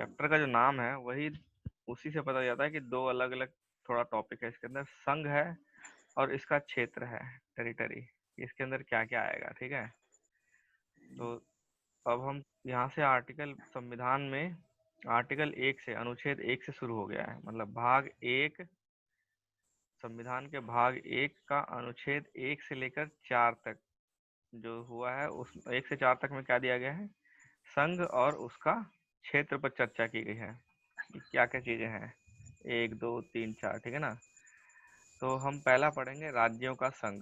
Chapter का जो नाम है वही उसी से पता चलता है कि दो अलग अलग थोड़ा टॉपिक है इसके अंदर। संघ है और इसका क्षेत्र है, टेरिटरी। इसके अंदर क्या क्या आएगा, ठीक है। तो अब हम यहाँ से आर्टिकल, संविधान में आर्टिकल 1 से, अनुच्छेद 1 से शुरू हो गया है, मतलब भाग 1, संविधान के भाग 1 का अनुच्छेद 1 से लेकर 4 तक जो हुआ है, उस 1 से 4 तक में क्या दिया गया है, संघ और उसका क्षेत्र पर चर्चा की गई है। क्या क्या चीजें हैं, 1 2 3 4, ठीक है ना। तो हम पहला पढ़ेंगे राज्यों का संघ।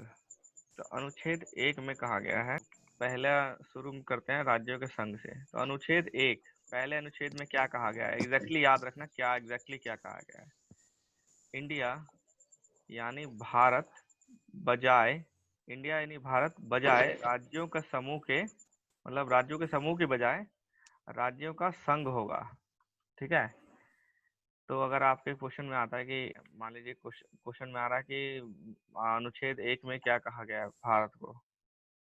तो अनुच्छेद 1 में कहा गया है, पहला शुरू करते हैं राज्यों के संघ से। तो अनुच्छेद 1, पहले अनुच्छेद में क्या कहा गया है, एग्जैक्टली याद रखना क्या एग्जैक्टली क्या कहा गया है। इंडिया यानी भारत बजाय, इंडिया यानी भारत बजाय राज्यों का समूह के, मतलब राज्यों के समूह के बजाय राज्यों का संघ होगा, ठीक है। तो अगर आपके क्वेश्चन में आता है कि, मान लीजिए क्वेश्चन में आ रहा है कि अनुच्छेद 1 में क्या कहा गया है, भारत को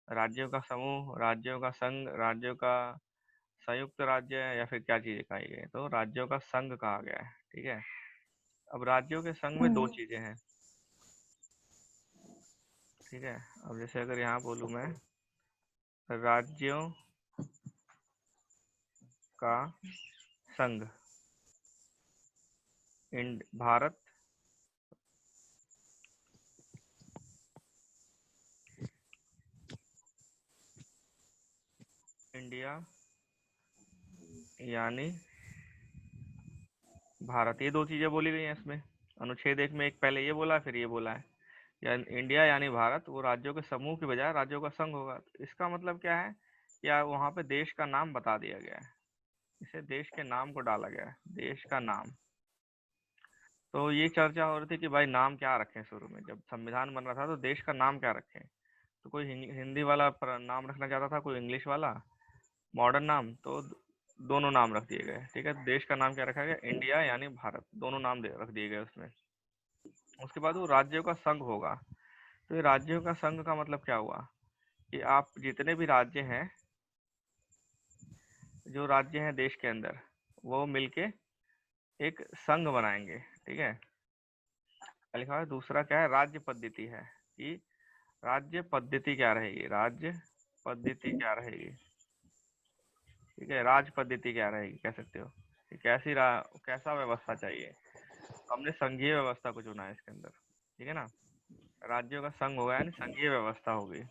राज्यों का समूह, राज्यों का संघ, राज्यों का संयुक्त राज्य, या फिर क्या चीजें कही गई, तो राज्यों का संघ कहा गया है, ठीक है। अब राज्यों के संघ में दो चीजें हैं, ठीक है। अब जैसे अगर यहाँ बोलूँ मैं, राज्यों का संघ, भारत इंडिया यानी भारत, ये दो चीजें बोली गई हैं इसमें। अनुच्छेद 1 में एक पहले ये बोला, फिर ये बोला है, यानी इंडिया यानी भारत वो राज्यों के समूह की बजाय राज्यों का संघ होगा। तो इसका मतलब क्या है, क्या वहां पे देश का नाम बता दिया गया है, इसे देश के नाम को डाला गया है, देश का नाम। तो ये चर्चा हो रही थी कि भाई नाम क्या रखें, शुरू में जब संविधान बन रहा था तो देश का नाम क्या रखें। तो कोई हिंदी वाला नाम रखना चाहता था, कोई इंग्लिश वाला मॉडर्न नाम, तो दोनों नाम रख दिए गए, ठीक है। देश का नाम क्या रखा गया, इंडिया यानी भारत, दोनों नाम रख दिए गए उसमें। उसके बाद वो राज्यों का संघ होगा। तो ये राज्यों का संघ का मतलब क्या हुआ कि आप जितने भी राज्य हैं, जो राज्य हैं देश के अंदर, वो मिलके एक संघ बनाएंगे, ठीक है। लिखा है दूसरा क्या है, राज्य पद्धति है कि राज्य पद्धति क्या रहेगी, राज्य पद्धति क्या रहेगी, ठीक है। राज पद्धति क्या रहेगी, कह सकते हो कि कैसा व्यवस्था चाहिए। हमने संघीय व्यवस्था को चुना है इसके अंदर, ठीक है ना। राज्यों का संघ होगा यानी संघीय व्यवस्था होगी।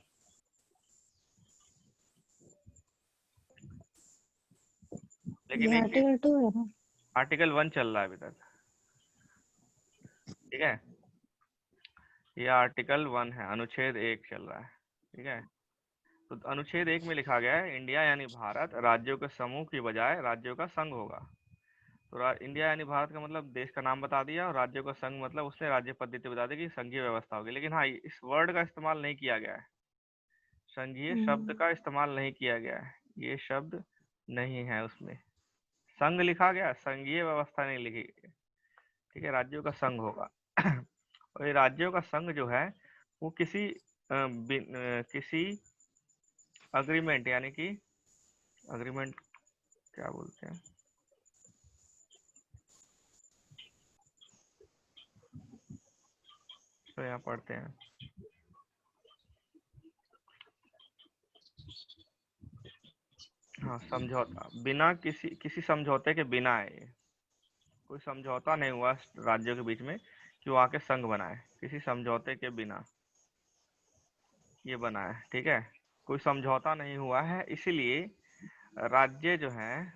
लेकिन ये एक चीज, आर्टिकल 2 है ना। आर्टिकल 1 चल रहा है अभी तक, ठीक है। ये आर्टिकल 1 है, अनुच्छेद 1 चल रहा है, ठीक है। तो अनुच्छेद 1 में लिखा गया है, इंडिया यानी भारत राज्यों के समूह की बजाय राज्यों का संघ होगा। तो इंडिया यानी भारत का मतलब देश का नाम बता दिया, और राज्यों का संघ मतलब उसने राज्य पद्धति बता दी कि संघीय व्यवस्था होगी। लेकिन हाँ, इस वर्ड का इस्तेमाल नहीं किया गया है, संघीय शब्द का इस्तेमाल नहीं किया गया है, ये शब्द नहीं है उसमें। संघ लिखा गया, संघीय व्यवस्था नहीं लिखी गई, ठीक है। राज्यों का संघ होगा। और ये राज्यों का संघ जो है वो किसी अग्रीमेंट, यानी कि अग्रीमेंट क्या बोलते हैं, तो यहाँ पढ़ते हैं, हाँ समझौता, बिना किसी समझौते के बिना है ये, कोई समझौता नहीं हुआ राज्यों के बीच में कि वो आके संघ बनाए, किसी समझौते के बिना ये बना है, ठीक है। कोई समझौता नहीं हुआ है, इसीलिए राज्य जो हैं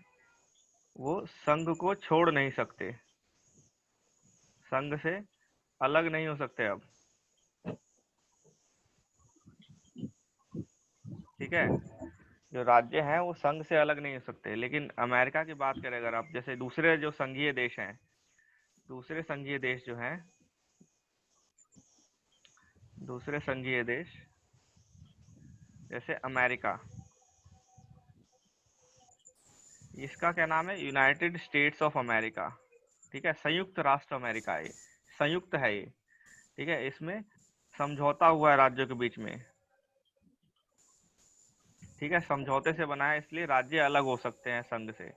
वो संघ को छोड़ नहीं सकते, संघ से अलग नहीं हो सकते अब, ठीक है। जो राज्य हैं वो संघ से अलग नहीं हो सकते। लेकिन अमेरिका की बात करें अगर आप, जैसे दूसरे जो संघीय देश हैं, दूसरे संघीय देश जो हैं, दूसरे संघीय देश जैसे अमेरिका, इसका क्या नाम है, यूनाइटेड स्टेट्स ऑफ अमेरिका, ठीक है। संयुक्त राष्ट्र अमेरिका है, संयुक्त है ये, ठीक है। इसमें समझौता हुआ है राज्यों के बीच में, ठीक है। समझौते से बना है, इसलिए राज्य अलग हो सकते हैं संघ से।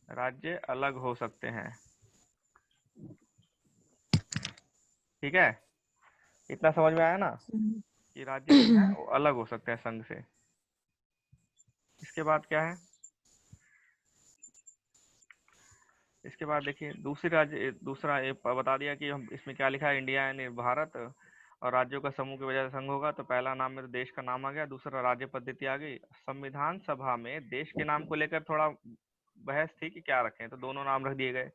राज्य अलग हो सकते हैं। ठीक है, इतना समझ में आया ना कि राज्य जो है वो अलग हो सकते हैं संघ से। इसके बाद क्या है, इसके बाद देखिए दूसरी राज्य, दूसरा ये बता दिया कि हम इसमें क्या लिखा है, इंडिया यानी भारत, और राज्यों का समूह की वजह से संघ होगा। तो पहला नाम में तो देश का नाम आ गया, दूसरा राज्य पद्धति आ गई। संविधान सभा में देश के नाम को लेकर थोड़ा बहस थी कि क्या रखें, तो दोनों नाम रख दिए गए।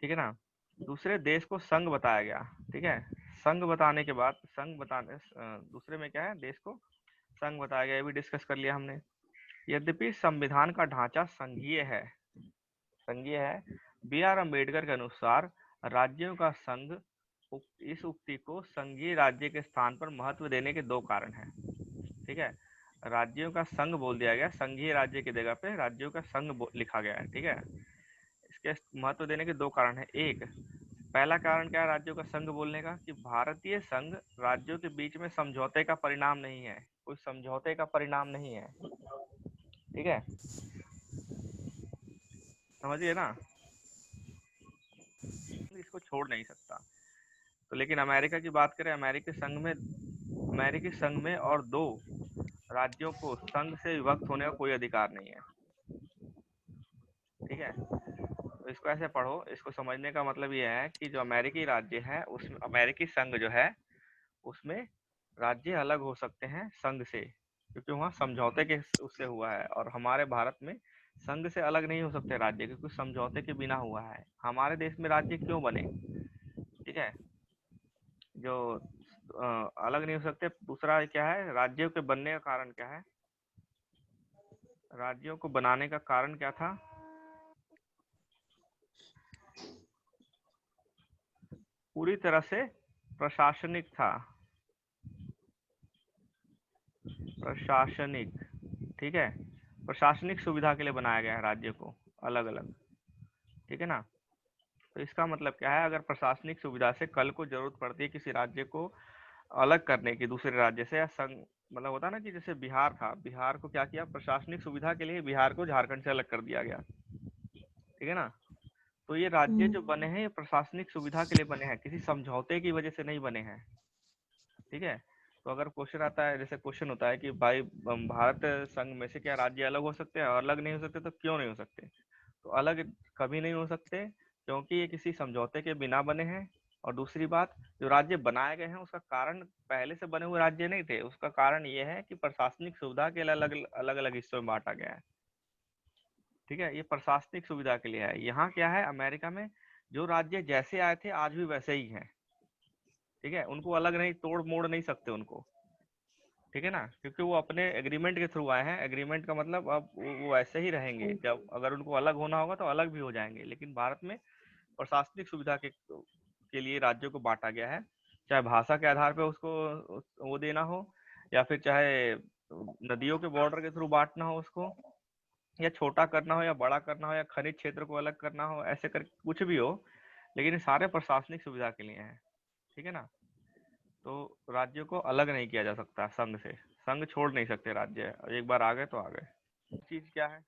ठीक है ना। दूसरे देश को संघ बताया गया। ठीक है, संघ बताने के बाद संघ बताने दूसरे में क्या है, देश को संघ बताया गया, ये भी डिस्कस कर लिया हमने। यद्यपि संविधान का ढांचा संघीय है, बी आर अम्बेडकर के अनुसार राज्यों का संघ, इस उक्ति को संघीय राज्य के स्थान पर महत्व देने के दो कारण हैं। ठीक है, राज्यों का संघ बोल दिया गया, संघीय राज्य की जगह पे राज्यों का संघ लिखा गया है। ठीक है, इसके महत्व देने के दो कारण है। एक, पहला कारण क्या है राज्यों का संघ बोलने का, कि भारतीय संघ राज्यों के बीच में समझौते का परिणाम नहीं है, कोई समझौते का परिणाम नहीं है। ठीक है, समझिए ना, इसको छोड़ नहीं सकता। तो लेकिन अमेरिका की बात करें, अमेरिकी संघ में और दो राज्यों को संघ से विभक्त होने का कोई अधिकार नहीं है। ठीक है, तो इसको ऐसे पढ़ो, इसको समझने का मतलब ये है कि जो अमेरिकी राज्य है, उसमें अमेरिकी संघ जो है उसमें राज्य अलग हो सकते हैं संघ से, क्योंकि वहाँ समझौते के उससे हुआ है। और हमारे भारत में संघ से अलग नहीं हो सकते राज्य, क्योंकि समझौते के बिना हुआ है। हमारे देश में राज्य क्यों बने, ठीक है, जो अलग नहीं हो सकते। दूसरा क्या है, राज्यों के बनने का कारण क्या है, राज्यों को बनाने का कारण क्या था, पूरी तरह से प्रशासनिक था, प्रशासनिक। ठीक है, प्रशासनिक सुविधा के लिए बनाया गया है राज्य को अलग अलग। ठीक है ना। तो इसका मतलब क्या है, अगर प्रशासनिक सुविधा से कल को जरूरत पड़ती है किसी राज्य को अलग करने की दूसरे राज्य से, या संघ, मतलब होता ना कि जैसे बिहार था, बिहार को क्या किया, प्रशासनिक सुविधा के लिए बिहार को झारखंड से अलग कर दिया गया। ठीक है ना। तो ये राज्य जो बने हैं, ये प्रशासनिक सुविधा के लिए बने हैं, किसी समझौते की वजह से नहीं बने हैं। ठीक है, तो अगर क्वेश्चन आता है, जैसे क्वेश्चन होता है कि भाई भारत संघ में से क्या राज्य अलग हो सकते हैं, और अलग नहीं हो सकते तो क्यों नहीं हो सकते, तो अलग कभी नहीं हो सकते, क्योंकि ये किसी समझौते के बिना बने हैं। और दूसरी बात, जो राज्य बनाए गए हैं उसका कारण पहले से बने हुए राज्य नहीं थे, उसका कारण ये है कि प्रशासनिक सुविधा के लिए अलग अलग हिस्सों में बांटा गया है। ठीक है, ये प्रशासनिक सुविधा के लिए है। यहाँ क्या है, अमेरिका में जो राज्य जैसे आए थे आज भी वैसे ही हैं। ठीक है, उनको अलग नहीं, तोड़ मोड़ नहीं सकते उनको। ठीक है ना, क्योंकि वो अपने एग्रीमेंट के थ्रू आए हैं। एग्रीमेंट का मतलब अब वो ऐसे ही रहेंगे, जब अगर उनको अलग होना होगा तो अलग भी हो जाएंगे। लेकिन भारत में प्रशासनिक सुविधा के लिए राज्यों को बांटा गया है, चाहे भाषा के आधार पर उसको वो देना हो, या फिर चाहे नदियों के बॉर्डर के थ्रू बांटना हो उसको, या छोटा करना हो या बड़ा करना हो, या खनिज क्षेत्र को अलग करना हो, ऐसे कर कुछ भी हो, लेकिन ये सारे प्रशासनिक सुविधा के लिए हैं। ठीक है ना। तो राज्यों को अलग नहीं किया जा सकता संघ से, संघ छोड़ नहीं सकते राज्य, एक बार आ गए तो आ गए। चीज क्या है,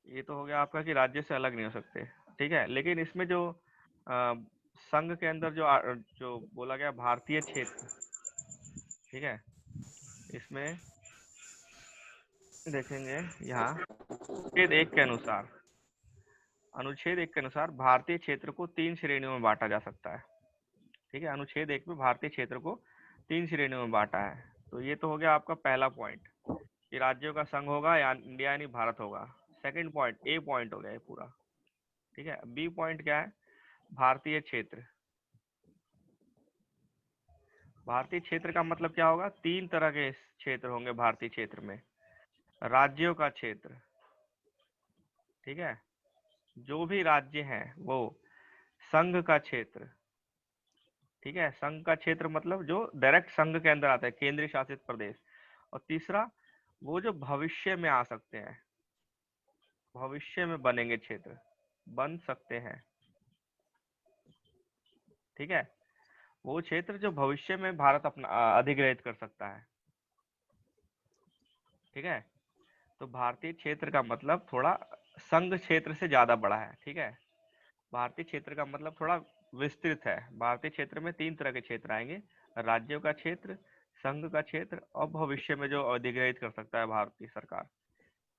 ये तो हो गया आपका कि राज्य से अलग नहीं हो सकते। ठीक है, लेकिन इसमें जो अ, संघ के अंदर जो बोला गया भारतीय क्षेत्र, ठीक है, इसमें देखेंगे यहाँ अनुच्छेद एक के अनुसार भारतीय क्षेत्र को 3 श्रेणियों में बांटा जा सकता है। ठीक है, अनुच्छेद एक में भारतीय क्षेत्र को 3 श्रेणियों में बांटा है। तो ये तो हो गया आपका पहला पॉइंट, कि राज्यों का संघ होगा या इंडिया यानी भारत होगा। सेकंड पॉइंट, ए पॉइंट हो गया ये पूरा। ठीक है, बी पॉइंट क्या है, भारतीय क्षेत्र। भारतीय क्षेत्र का मतलब क्या होगा, 3 तरह के क्षेत्र होंगे भारतीय क्षेत्र में। राज्यों का क्षेत्र, ठीक है, जो भी राज्य हैं वो। संघ का क्षेत्र, ठीक है, संघ का क्षेत्र मतलब जो डायरेक्ट संघ के अंदर आता है, केंद्रीय शासित प्रदेश। और तीसरा, वो जो भविष्य में आ सकते हैं, भविष्य में बनेंगे क्षेत्र, बन सकते हैं। ठीक है, वो क्षेत्र जो भविष्य में भारत अपना अधिग्रहित कर सकता है। ठीक है, तो भारतीय क्षेत्र का मतलब थोड़ा संघ क्षेत्र से ज्यादा बड़ा है। ठीक है, भारतीय क्षेत्र का मतलब थोड़ा विस्तृत है। भारतीय क्षेत्र में 3 तरह के क्षेत्र आएंगे, राज्यों का क्षेत्र, संघ का क्षेत्र और भविष्य में जो अधिग्रहित कर सकता है भारतीय सरकार।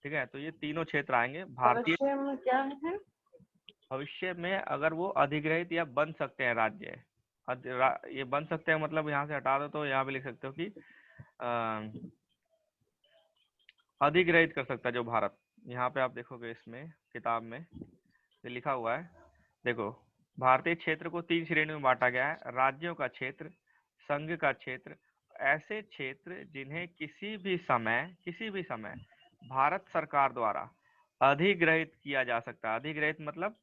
ठीक है, तो ये तीनों क्षेत्र आएंगे। भारतीय भविष्य में क्या है? भविष्य में अगर वो अधिग्रहित या बन सकते हैं राज्य, ये बन सकते हैं मतलब यहाँ से हटा दो तो यहाँ पे लिख सकते हो कि अधिग्रहित कर सकता है जो भारत। यहाँ पे आप देखोगे इसमें किताब में ये लिखा हुआ है, देखो भारतीय क्षेत्र को 3 श्रेणी में बांटा गया है, राज्यों का क्षेत्र, संघ का क्षेत्र, ऐसे क्षेत्र जिन्हें किसी भी समय भारत सरकार द्वारा अधिग्रहित किया जा सकता है। अधिग्रहित मतलब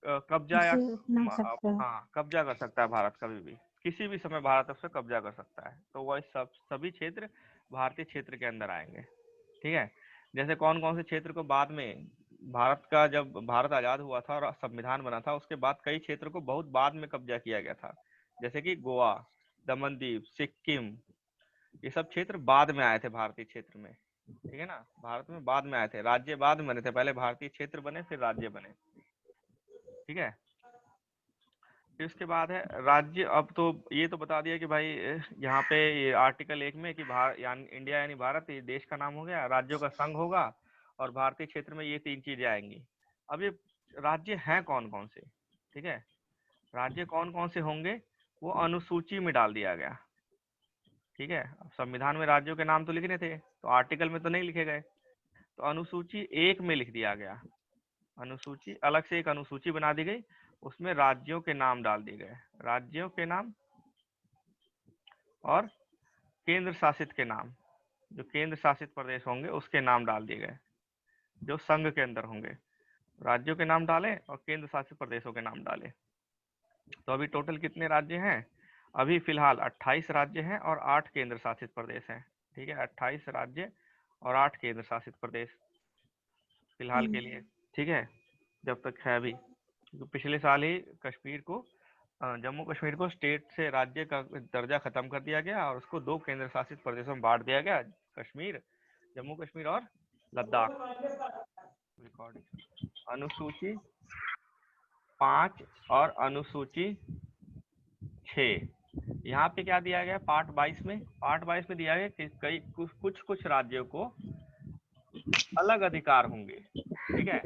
कब्जा या उसे अपना सकता है। हाँ, कब्जा कर सकता है भारत कभी भी, किसी भी समय भारत उस पर कब्जा कर सकता है। तो वह सभी क्षेत्र भारतीय क्षेत्र के अंदर आएंगे। ठीक है, जैसे कौन कौन से क्षेत्र को बाद में भारत का, जब भारत आजाद हुआ था और संविधान बना था उसके बाद कई क्षेत्र को बहुत बाद में कब्जा किया गया था, जैसे कि गोवा, दमन दीव, सिक्किम, ये सब क्षेत्र बाद में आए थे भारतीय क्षेत्र में। ठीक है ना, भारत में बाद में आए थे, राज्य बाद में बने थे, पहले भारतीय क्षेत्र बने फिर राज्य बने। ठीक है, फिर उसके बाद है राज्य। अब तो ये तो बता दिया कि भाई यहाँ पे ये आर्टिकल 1 में कि यानी इंडिया यानी भारत ये देश का नाम हो गया, राज्यों का संघ होगा और भारतीय क्षेत्र में ये 3 चीजें आएंगी। अब ये राज्य हैं कौन कौन से? ठीक है, राज्य कौन कौन से होंगे वो अनुसूची में डाल दिया गया। ठीक है, अब संविधान में राज्यों के नाम तो लिखने थे तो आर्टिकल में तो नहीं लिखे गए, तो अनुसूची 1 में लिख दिया गया। अनुसूची अलग से एक अनुसूची बना दी गई, उसमें राज्यों के नाम डाल दिए गए, राज्यों के नाम और केंद्र शासित के नाम, जो केंद्र शासित प्रदेश होंगे उसके नाम डाल दिए गए, जो संघ के अंदर होंगे। राज्यों के नाम डाले और केंद्र शासित प्रदेशों के नाम डाले। तो अभी टोटल कितने राज्य हैं? अभी फिलहाल 28 राज्य हैं और 8 केंद्र शासित प्रदेश हैं। ठीक है, 28 राज्य और 8 केंद्र शासित प्रदेश फिलहाल के लिए। ठीक है, जब तक है अभी, क्योंकि पिछले साल ही कश्मीर को, जम्मू कश्मीर को स्टेट से राज्य का दर्जा खत्म कर दिया गया और उसको 2 केंद्र शासित प्रदेशों में बांट दिया गया, कश्मीर, जम्मू कश्मीर और लद्दाख। रिकॉर्डिंग अनुसूची 5 और अनुसूची 6, यहाँ पे क्या दिया गया पार्ट 22 में? पार्ट 22 में दिया गया कि कई कुछ राज्यों को अलग अधिकार होंगे। ठीक है,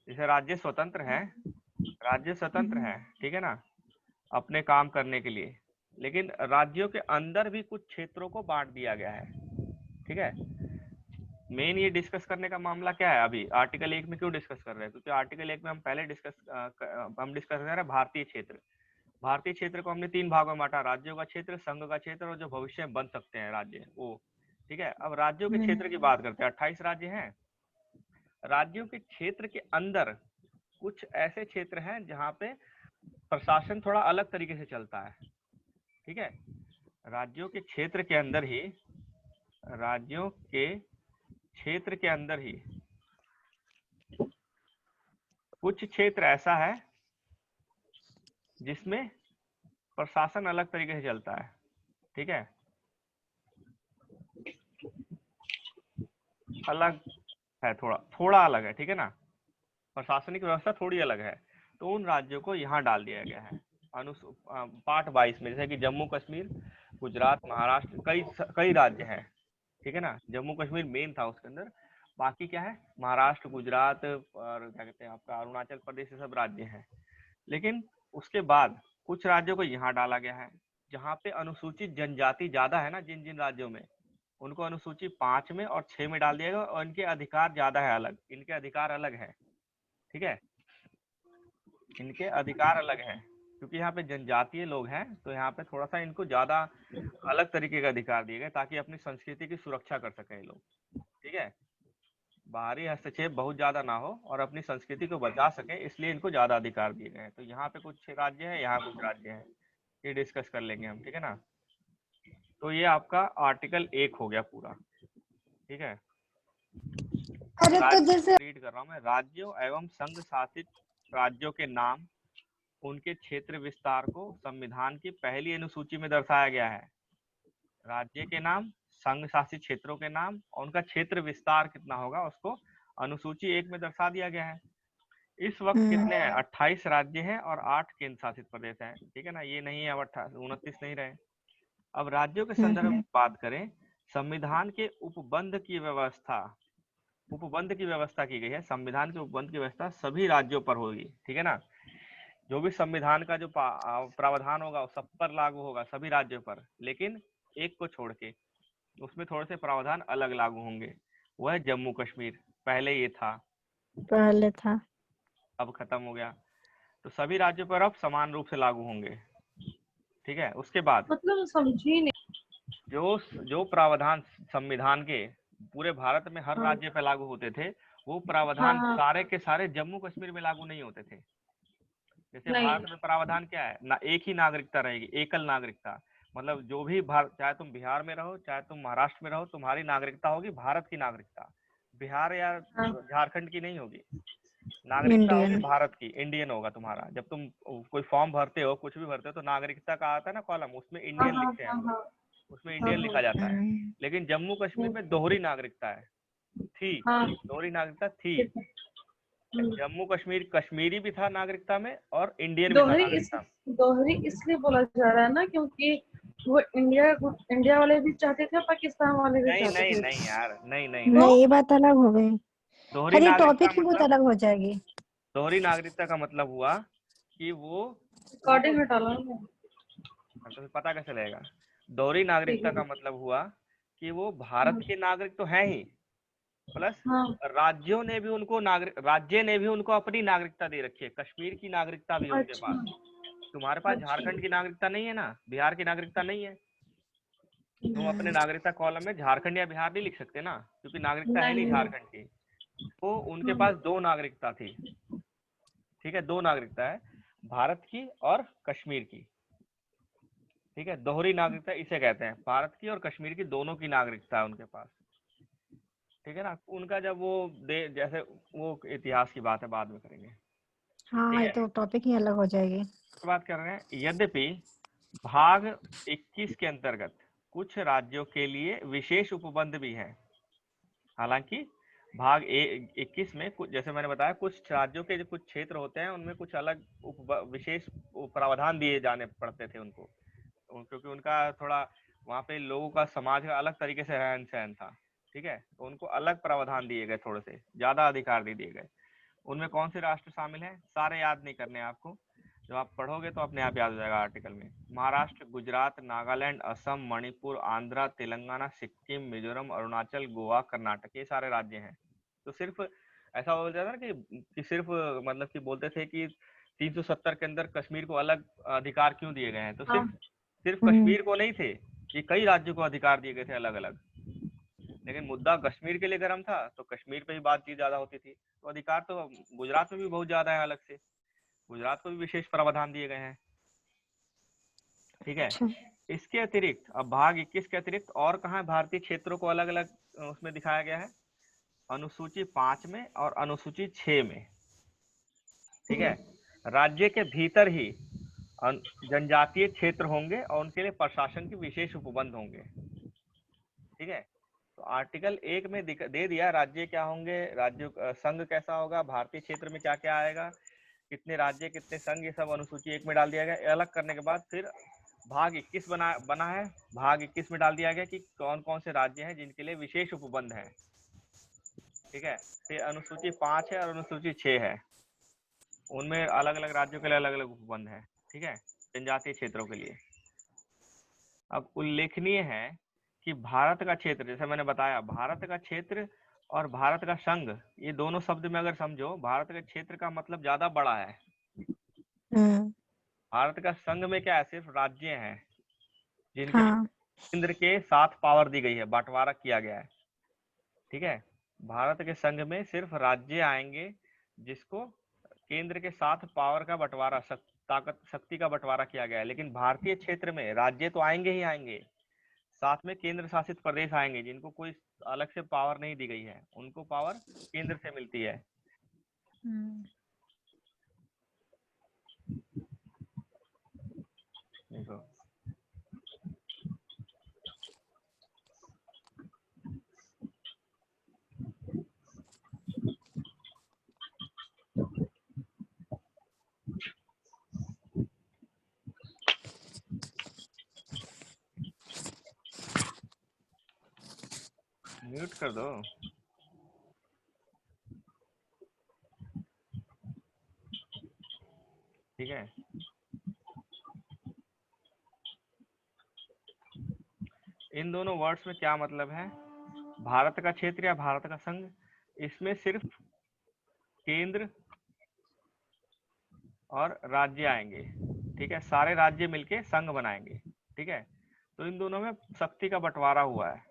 जैसे राज्य स्वतंत्र है, राज्य स्वतंत्र है, ठीक है ना, अपने काम करने के लिए, लेकिन राज्यों के अंदर भी कुछ क्षेत्रों को बांट दिया गया है। ठीक है, मेन ये डिस्कस करने का मामला क्या है अभी आर्टिकल 1 में क्यों डिस्कस कर रहे हैं? क्योंकि आर्टिकल 1 में हम पहले डिस्कस कर रहे हैं भारतीय क्षेत्र। भारतीय क्षेत्र को हमने 3 भागों में बांटा, राज्यों का क्षेत्र, संघ का क्षेत्र और जो भविष्य में बन सकते हैं राज्य वो। ठीक है, अब राज्यों के क्षेत्र की बात करते हैं। 28 राज्य हैं, राज्यों के क्षेत्र के अंदर कुछ ऐसे क्षेत्र हैं जहाँ पे प्रशासन थोड़ा अलग तरीके से चलता है। ठीक है, राज्यों के क्षेत्र के अंदर ही, राज्यों के क्षेत्र के अंदर ही कुछ क्षेत्र ऐसा है जिसमें प्रशासन अलग तरीके से चलता है। ठीक है, अलग है, थोड़ा अलग है। ठीक है ना, प्रशासनिक व्यवस्था थोड़ी अलग है, तो उन राज्यों को यहाँ डाल दिया गया है पार्ट 22 में, जैसे कि जम्मू कश्मीर, गुजरात, महाराष्ट्र, कई राज्य हैं। ठीक है ना, जम्मू कश्मीर मेन था उसके अंदर, बाकी क्या है महाराष्ट्र, गुजरात और क्या कहते हैं आपका अरुणाचल प्रदेश, ये सब राज्य हैं। लेकिन उसके बाद कुछ राज्यों को यहाँ डाला गया है जहाँ पे अनुसूचित जनजाति ज्यादा है ना, जिन जिन राज्यों में, उनको अनुसूची 5 में और 6 में डाल दिया गया और इनके अधिकार ज्यादा है, अलग, इनके अधिकार अलग है। ठीक है, इनके अधिकार अलग है क्योंकि यहाँ पे जनजातीय लोग हैं, तो यहाँ पे थोड़ा सा इनको ज्यादा अलग तरीके का अधिकार दिए गए ताकि अपनी संस्कृति की सुरक्षा कर सकें लोग। ठीक है, बाहरी हस्तक्षेप बहुत ज्यादा ना हो और अपनी संस्कृति को बचा सके, इसलिए इनको ज्यादा अधिकार दिए गए हैं। तो यहाँ पे कुछ राज्य हैं, यहाँ कुछ राज्य हैं, ये डिस्कस कर लेंगे हम। ठीक है ना, तो ये आपका आर्टिकल 1 हो गया पूरा। ठीक है, अरे तो जैसे रीड कर रहा हूँ मैं। राज्यों एवं संघ शासित राज्यों के नाम, उनके क्षेत्र विस्तार को संविधान की पहली अनुसूची में दर्शाया गया है। राज्य के नाम, संघ शासित क्षेत्रों के नाम और उनका क्षेत्र विस्तार कितना होगा उसको अनुसूची 1 में दर्शा दिया गया है। इस वक्त कितने हैं? 28 राज्य हैं और 8 केंद्र शासित प्रदेश हैं। ठीक है ना, ये नहीं है, अब 29 नहीं रहे। अब राज्यों के संदर्भ में बात करें, संविधान के उपबंध की व्यवस्था की गई है। संविधान के उपबंध की व्यवस्था सभी राज्यों पर होगी। ठीक है ना, जो भी संविधान का जो प्रावधान होगा वो सब पर लागू होगा, सभी राज्यों पर, लेकिन एक को छोड़ के उसमें थोड़े से प्रावधान अलग लागू होंगे। वह है जम्मू कश्मीर। पहले ये था, अब खत्म हो गया। तो सभी राज्यों पर अब समान रूप से लागू होंगे। ठीक है, उसके बाद मतलब समझी नहीं। जो प्रावधान संविधान के पूरे भारत में हर राज्य पर लागू होते थे, वो प्रावधान सारे के सारे जम्मू कश्मीर में लागू नहीं होते थे। जैसे भारत में प्रावधान क्या है ना, एक ही नागरिकता रहेगी, एकल नागरिकता। मतलब जो भी चाहे तुम बिहार में रहो, चाहे तुम महाराष्ट्र में रहो, तुम्हारी नागरिकता होगी भारत की नागरिकता। बिहार या झारखंड की नहीं होगी। नागरिकता होगी भारत की, इंडियन होगा तुम्हारा। जब तुम कोई फॉर्म भरते हो, कुछ भी भरते हो, तो नागरिकता का आता है ना कॉलम, उसमें इंडियन लिखते हैं हम लोग, उसमें इंडियन लिखा जाता है। लेकिन जम्मू कश्मीर में दोहरी नागरिकता है, थी, दोहरी नागरिकता थी। जम्मू कश्मीर कश्मीरी भी था नागरिकता में और इंडियन भी था नागरिकता में। दोहरी इसलिए बोला जा रहा है ना, क्योंकि वो इंडिया वाले भी चाहते थे, पाकिस्तान वाले भी नहीं चाहते नहीं थे। नहीं यार, नहीं नहीं तो नहीं, ये बात अलग हो गई। दोहरी हर एक नागरिकता टॉपिक ही बहुत मतलब, अलग हो जाएगी। दोहरी नागरिकता का मतलब हुआ कि वो रिकॉर्डिंग हटा लो। तो पता कैसे लगेगा। दोहरी नागरिकता का मतलब हुआ कि वो भारत के नागरिक तो हैं ही, प्लस राज्य ने भी उनको अपनी नागरिकता दे रखी है। कश्मीर की नागरिकता भी है उनके पास। तुम्हारे पास झारखंड की नागरिकता नहीं है ना, बिहार की नागरिकता नहीं है, तुम अपने नागरिकता कॉलम में झारखंड या बिहार नहीं लिख सकते ना, क्योंकि नागरिकता है नहीं झारखंड की। तो उनके पास दो नागरिकता थी। ठीक है, दो नागरिकता है, भारत की और कश्मीर की। ठीक है, दोहरी नागरिकता इसे कहते हैं, भारत की और कश्मीर की दोनों की नागरिकता है उनके पास। ठीक है ना, उनका जब वो जैसे वो इतिहास की बात है, बाद में करेंगे। हाँ, ये तो टॉपिक ही अलग हो जाएगी। बात कर रहे हैं, यद्यपि भाग 21 के अंतर्गत कुछ राज्यों के लिए विशेष उपबंध भी हैं। हालांकि भाग 21 में कुछ, जैसे मैंने बताया, कुछ राज्यों के जो कुछ क्षेत्र होते हैं उनमें कुछ अलग विशेष प्रावधान दिए जाने पड़ते थे उनको, क्योंकि उनका थोड़ा वहाँ पे लोगों का, समाज का अलग तरीके से रहन सहन था। ठीक है, तो उनको अलग प्रावधान दिए गए, थोड़े से ज्यादा अधिकार दे दिए गए। उनमें कौन से राष्ट्र शामिल हैं, सारे याद नहीं करने आपको, जब आप पढ़ोगे तो अपने आप याद हो जाएगा आर्टिकल में। महाराष्ट्र, गुजरात, नागालैंड, असम, मणिपुर, आंध्रा, तेलंगाना, सिक्किम, मिजोरम, अरुणाचल, गोवा, कर्नाटक, ये सारे राज्य हैं। तो सिर्फ ऐसा हो जाता है कि सिर्फ मतलब कि बोलते थे कि 370 के अंदर कश्मीर को अलग अधिकार क्यों दिए गए हैं, तो सिर्फ कश्मीर को नहीं थे, ये कई राज्यों को अधिकार दिए गए थे अलग अलग। लेकिन मुद्दा कश्मीर के लिए गर्म था तो कश्मीर पे ही बातचीत ज्यादा होती थी। तो अधिकार तो गुजरात में भी बहुत ज्यादा है, अलग से गुजरात को भी विशेष प्रावधान दिए गए हैं। ठीक है, इसके अतिरिक्त अब भाग 21 के अतिरिक्त और कहाँ भारतीय क्षेत्रों को अलग अलग उसमें दिखाया गया है, अनुसूची 5 में और अनुसूची 6 में। ठीक है, राज्य के भीतर ही जनजातीय क्षेत्र होंगे और उनके लिए प्रशासन के विशेष उपबंध होंगे। ठीक है, तो आर्टिकल 1 में दे दिया राज्य क्या होंगे, राज्य संघ कैसा होगा, भारतीय क्षेत्र में क्या क्या आएगा, कितने राज्य कितने संघ, ये सब अनुसूची 1 में डाल दिया गया। अलग करने के बाद फिर भाग 21 बना है। भाग 21 में डाल दिया गया कि कौन कौन से राज्य हैं जिनके लिए विशेष उपबंध है। ठीक है, फिर अनुसूची 5 है और अनुसूची 6 है, उनमें अलग अलग राज्यों के लिए अलग अलग उपबंध है। ठीक है, जनजातीय क्षेत्रों के लिए। अब उल्लेखनीय है कि भारत का क्षेत्र, जैसे मैंने बताया, भारत का क्षेत्र और भारत का संघ, ये दोनों शब्द में अगर समझो, भारत का क्षेत्र का मतलब ज्यादा बड़ा है। भारत का संघ में क्या है, सिर्फ राज्य हैं जिनके केंद्र के साथ पावर दी गई है, बंटवारा किया गया है। ठीक है, भारत के संघ में सिर्फ राज्य आएंगे जिसको केंद्र के साथ पावर का बंटवारा, ताकत शक्ति का बंटवारा किया गया है। लेकिन भारतीय क्षेत्र में राज्य तो आएंगे ही आएंगे, साथ में केंद्र शासित प्रदेश आएंगे जिनको कोई अलग से पावर नहीं दी गई है, उनको पावर केंद्र से मिलती है। देखो, म्यूट कर दो। ठीक है, इन दोनों वर्ड्स में क्या मतलब है? भारत का क्षेत्र या भारत का संघ, इसमें सिर्फ केंद्र और राज्य आएंगे। ठीक है, सारे राज्य मिलके संघ बनाएंगे। ठीक है, तो इन दोनों में शक्ति का बंटवारा हुआ है।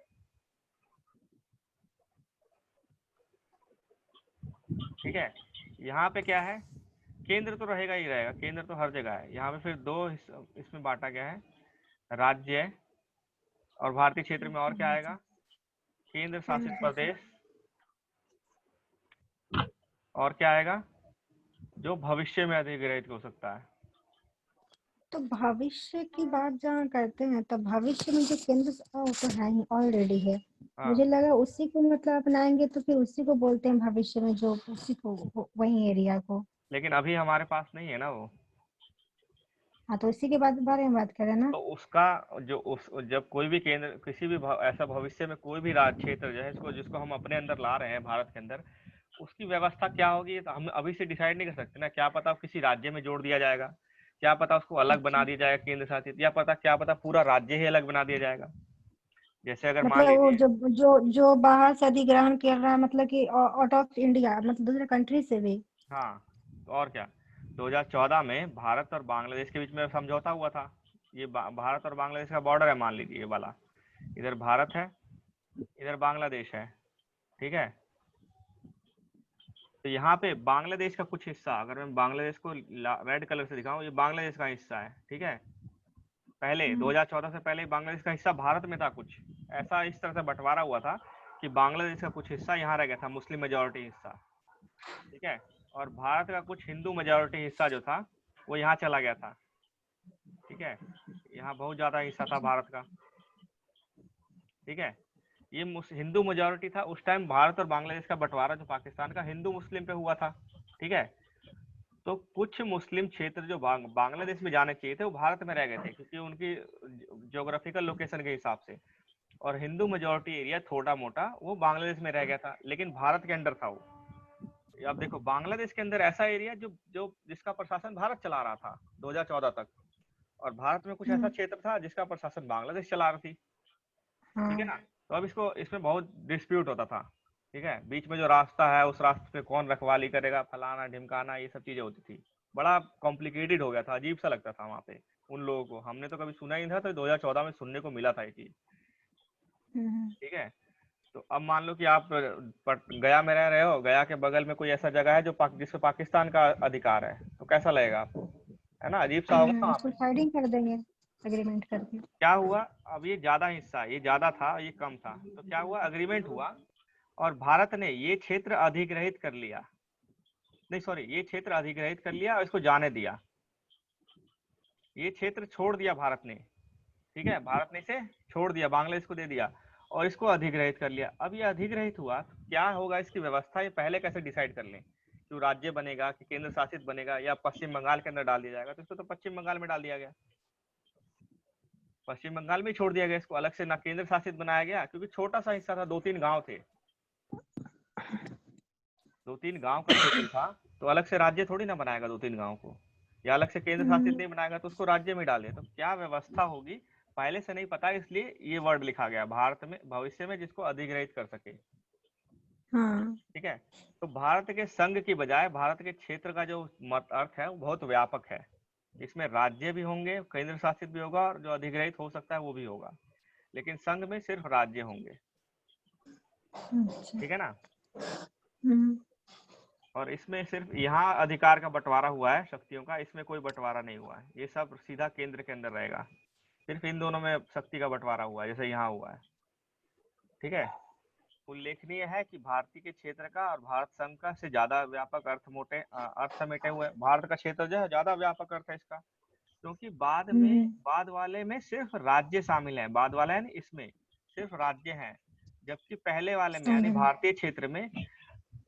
ठीक है, यहाँ पे क्या है, केंद्र तो रहेगा ही रहेगा, केंद्र तो हर जगह है। यहाँ पे फिर दो इसमें बांटा गया है, राज्य और भारतीय क्षेत्र में और क्या आएगा, केंद्र शासित प्रदेश, और क्या आएगा, जो भविष्य में अधिग्रहित हो सकता है। तो भविष्य की बात जहाँ करते हैं तो भविष्य में जो केंद्र वो तो है ही, ऑलरेडी है। हाँ, मुझे लगा उसी को मतलब अपनाएंगे तो फिर उसी को बोलते हैं भविष्य में, जो उसी को वही एरिया को। लेकिन अभी हमारे पास नहीं है ना वो। हाँ, तो इसी के बारे में बात करें ना। तो उसका जो जब कोई भी केंद्र, किसी भी ऐसा भविष्य में कोई भी राज्य क्षेत्र जो है, जिसको हम अपने अंदर ला रहे हैं भारत के अंदर, उसकी व्यवस्था क्या होगी तो हम अभी से डिसाइड नहीं कर सकते ना। क्या पता किसी राज्य में जोड़ दिया जाएगा, क्या पता उसको अलग बना दिया जाएगा केंद्र शासित, या क्या पता पूरा राज्य ही अलग बना दिया जाएगा। जैसे अगर मान मतलब वो लीजिए, जो बाहर से अधिग्रहण कर रहा है, मतलब कि आउट ऑफ इंडिया, मतलब दूसरे कंट्री से भी। हाँ, तो और क्या, 2014 में भारत और बांग्लादेश के बीच में समझौता हुआ था। ये भारत और बांग्लादेश का बॉर्डर है, मान लीजिए ये वाला, इधर भारत है, इधर बांग्लादेश है। ठीक है, तो यहाँ पे बांग्लादेश का कुछ हिस्सा, अगर मैं बांग्लादेश को रेड कलर से दिखाऊं, ये बांग्लादेश का हिस्सा है। ठीक है, पहले 2014 से पहले बांग्लादेश का हिस्सा भारत में था। कुछ ऐसा इस तरह से बंटवारा हुआ था कि बांग्लादेश का कुछ हिस्सा यहाँ रह गया था, मुस्लिम मेजोरिटी हिस्सा। ठीक है, और भारत का कुछ हिंदू मेजोरिटी हिस्सा जो था वो यहाँ चला गया था। ठीक है, यहाँ बहुत ज्यादा हिस्सा था भारत का। ठीक है, ये हिंदू मेजोरिटी था उस टाइम। भारत और बांग्लादेश का बंटवारा जो पाकिस्तान का हिंदू मुस्लिम पे हुआ था। ठीक है, तो कुछ मुस्लिम क्षेत्र जो बांग्लादेश में जाने चाहिए थे वो भारत में रह गए थे, क्योंकि उनकी ज्योग्राफिकल लोकेशन के हिसाब से। और हिंदू मेजोरिटी एरिया थोड़ा मोटा वो बांग्लादेश में रह गया था, लेकिन भारत के अंडर था वो। अब देखो, बांग्लादेश के अंदर ऐसा एरिया जो जो जिसका प्रशासन भारत चला रहा था 2014 तक, और भारत में कुछ ऐसा क्षेत्र था जिसका प्रशासन बांग्लादेश चला रही थी। ठीक है ना, तो अब इसमें बहुत डिस्प्यूट होता था। ठीक है, बीच में जो रास्ता है उस रास्ते पे कौन रखवाली करेगा, फलाना ढिमकाना, ये सब चीजें होती थी। बड़ा कॉम्प्लिकेटेड हो गया था, अजीब सा लगता था वहां पे उन लोगों को। हमने तो कभी सुना ही नहीं था, तो 2014 में सुनने को मिला था ये चीज। ठीक है, तो अब मान लो कि आप गया में रह रहे हो, गया के बगल में कोई ऐसा जगह है जो जिसपे पाकिस्तान का अधिकार है, तो कैसा लगेगा आपको? है ना, अजीब सा होगा ना वहाँ उसको पे। साइडिंग कर देंगे एग्रीमेंट करके। क्या हुआ, अब ये ज्यादा हिस्सा, ये ज्यादा था ये कम था, तो क्या हुआ, अग्रीमेंट हुआ और भारत ने ये क्षेत्र अधिग्रहित कर लिया। नहीं सॉरी, ये क्षेत्र अधिग्रहित कर लिया और इसको जाने दिया। ये क्षेत्र छोड़ दिया भारत ने। ठीक है, भारत ने इसे छोड़ दिया, बांग्लादेश को दे दिया और इसको अधिग्रहित कर लिया। अब ये अधिग्रहित हुआ, क्या होगा इसकी व्यवस्था, ये पहले कैसे डिसाइड कर लें कि राज्य बनेगा कि केंद्र शासित बनेगा या पश्चिम बंगाल के अंदर डाल दिया जाएगा। तो इसको तो पश्चिम बंगाल में डाल दिया गया, पश्चिम बंगाल में छोड़ दिया गया इसको, अलग से ना केंद्र शासित बनाया गया, क्योंकि छोटा सा हिस्सा था, 2-3 गांव थे, 2-3 गांव का क्षेत्र था। तो अलग से राज्य थोड़ी ना बनाएगा 2-3 गांव को, या अलग से केंद्र शासित नहीं बनाएगा, तो उसको राज्य में डाले। तो क्या व्यवस्था होगी पहले से नहीं पता, इसलिए ये वर्ड लिखा गया भारत में भविष्य में जिसको अधिग्रहित कर सके। ठीक है, तो भारत के संघ की बजाय भारत के क्षेत्र का जो अर्थ है वो बहुत व्यापक है। इसमें राज्य भी होंगे, केंद्र शासित भी होगा, और जो अधिग्रहित हो सकता है वो भी होगा, लेकिन संघ में सिर्फ राज्य होंगे। ठीक है ना, और इसमें सिर्फ यहाँ अधिकार का बंटवारा हुआ है शक्तियों का, इसमें कोई बंटवारा नहीं हुआ है। ये सब सीधा केंद्र के अंदर रहेगा, सिर्फ इन दोनों में शक्ति का बंटवारा हुआ है, जैसे यहाँ हुआ है। ठीक है, उल्लेखनीय है कि भारतीय के क्षेत्र का और भारत संघ का से ज्यादा व्यापक अर्थ समेटे हुए। भारत का क्षेत्र जो है ज्यादा व्यापक अर्थ है इसका, क्योंकि बाद वाले में सिर्फ राज्य शामिल है। बाद वाला है ना, इसमें सिर्फ राज्य हैं, जबकि पहले वाले में यानी भारतीय क्षेत्र में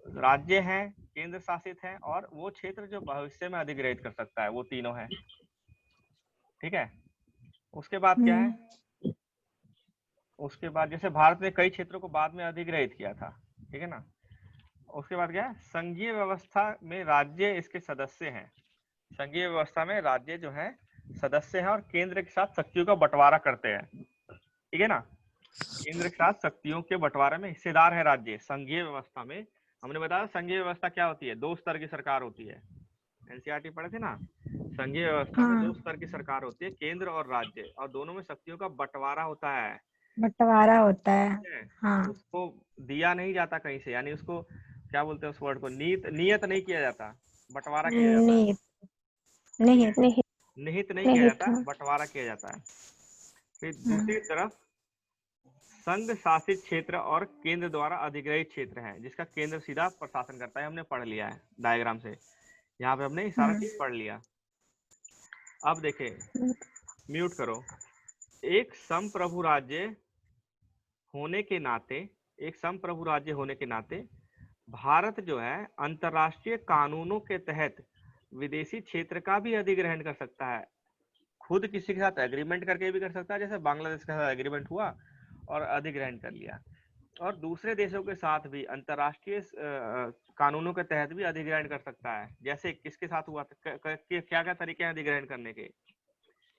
राज्य हैं, केंद्र शासित हैं, और वो क्षेत्र जो भविष्य में अधिग्रहित कर सकता है, वो तीनों है। ठीक है, उसके बाद क्या है, उसके बाद जैसे भारत ने कई क्षेत्रों को बाद में अधिग्रहित किया था, ठीक है ना। उसके बाद क्या है, संघीय व्यवस्था में राज्य इसके सदस्य हैं। संघीय व्यवस्था में राज्य जो है सदस्य हैं और केंद्र के साथ शक्तियों का बंटवारा करते हैं, ठीक है ना। केंद्र के साथ शक्तियों के बंटवारे में हिस्सेदार है राज्य। संघीय व्यवस्था में हमने बताया संघीय व्यवस्था क्या होती है, 2 स्तर की सरकार होती है, एनसीईआरटी पढ़े थे ना। संघीय व्यवस्था में 2 स्तर की सरकार होती है, केंद्र और राज्य, और दोनों में शक्तियों का बंटवारा होता है। बंटवारा होता है। ठीक है? हाँ, उसको दिया नहीं जाता कहीं से, यानी उसको क्या बोलते हैं उस वर्ड को, नियत नहीं किया जाता, बंटवारा किया जाता है। निहित ठीक है? निहित निहित नहीं किया जाता, हाँ। बंटवारा किया जाता है। फिर हाँ। दूसरी तरफ संघ शासित क्षेत्र और केंद्र द्वारा अधिग्रहित क्षेत्र है, जिसका केंद्र सीधा प्रशासन करता है। हमने पढ़ लिया है डायग्राम से, यहाँ पे हमने सारा चीज पढ़ लिया। अब देखें, म्यूट करो। एक संप्रभु राज्य होने के नाते भारत जो है अंतरराष्ट्रीय कानूनों के तहत विदेशी क्षेत्र का भी अधिग्रहण कर सकता है। खुद किसी के साथ एग्रीमेंट करके भी कर सकता है, जैसे बांग्लादेश के साथ एग्रीमेंट हुआ और अधिग्रहण कर लिया, और दूसरे देशों के साथ भी अंतरराष्ट्रीय कानूनों के तहत भी अधिग्रहण कर सकता है। जैसे किसके साथ हुआ, क्या क्या तरीके हैं अधिग्रहण करने के,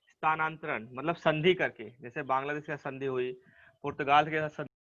स्थानांतरण मतलब संधि करके, जैसे बांग्लादेश के साथ संधि हुई, पुर्तगाल के साथ